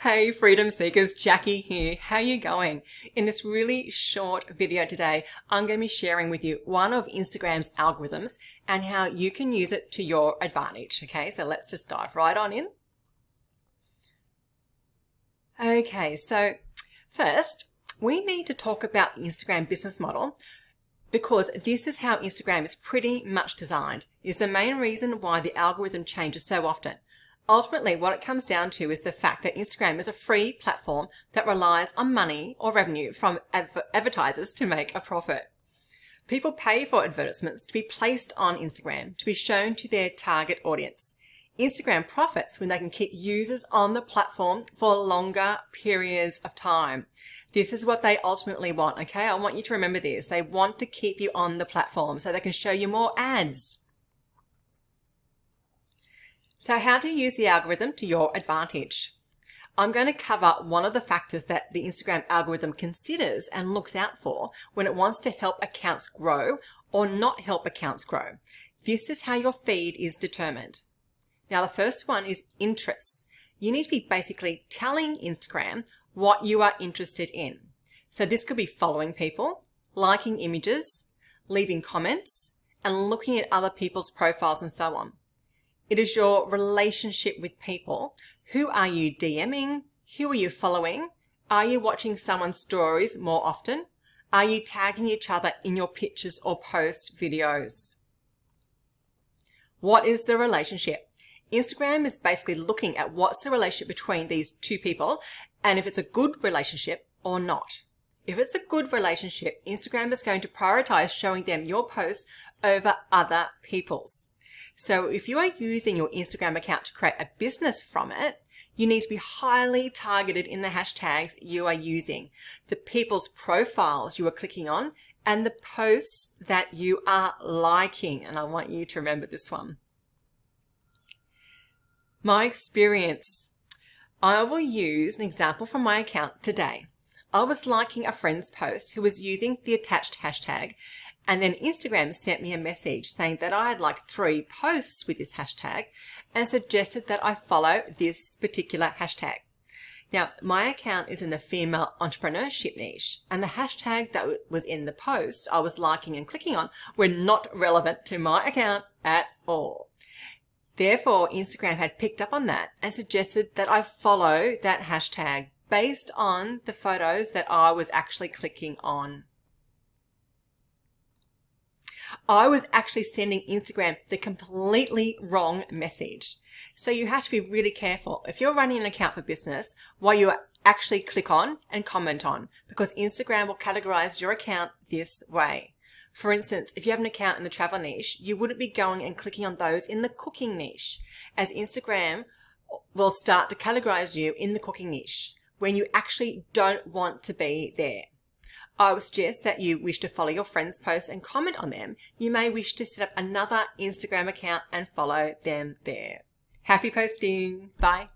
Hey freedom seekers, Jackie here. How you going? In this really short video today, I'm going to be sharing with you one of Instagram's algorithms and how you can use it to your advantage. Okay, so let's just dive right on in. Okay, so first we need to talk about the Instagram business model, because this is how Instagram is pretty much designed. It's the main reason why the algorithm changes so often. Ultimately, what it comes down to is the fact that Instagram is a free platform that relies on money or revenue from advertisers to make a profit. People pay for advertisements to be placed on Instagram, to be shown to their target audience. Instagram profits when they can keep users on the platform for longer periods of time. This is what they ultimately want, okay? I want you to remember this. They want to keep you on the platform so they can show you more ads. So how to use the algorithm to your advantage. I'm going to cover one of the factors that the Instagram algorithm considers and looks out for when it wants to help accounts grow or not help accounts grow. This is how your feed is determined. Now, the first one is interests. You need to be basically telling Instagram what you are interested in. So this could be following people, liking images, leaving comments, and looking at other people's profiles and so on. It is your relationship with people. Who are you DMing? Who are you following? Are you watching someone's stories more often? Are you tagging each other in your pictures or post videos? What is the relationship? Instagram is basically looking at what's the relationship between these two people and if it's a good relationship or not. If it's a good relationship, Instagram is going to prioritize showing them your posts over other people's. So if you are using your Instagram account to create a business from it, you need to be highly targeted in the hashtags you are using, the people's profiles you are clicking on, and the posts that you are liking. And I want you to remember this one. My experience. I will use an example from my account today. I was liking a friend's post who was using the attached hashtag, and then Instagram sent me a message saying that I had like 3 posts with this hashtag and suggested that I follow this particular hashtag. Now, my account is in the female entrepreneurship niche, and the hashtag that was in the post I was liking and clicking on were not relevant to my account at all. Therefore, Instagram had picked up on that and suggested that I follow that hashtag based on the photos that I was actually clicking on. I was actually sending Instagram the completely wrong message. So you have to be really careful if you're running an account for business what you actually click on and comment on, because Instagram will categorize your account this way. For instance, if you have an account in the travel niche, you wouldn't be going and clicking on those in the cooking niche, as Instagram will start to categorize you in the cooking niche when you actually don't want to be there. I would suggest that you wish to follow your friends' posts and comment on them. You may wish to set up another Instagram account and follow them there. Happy posting. Bye.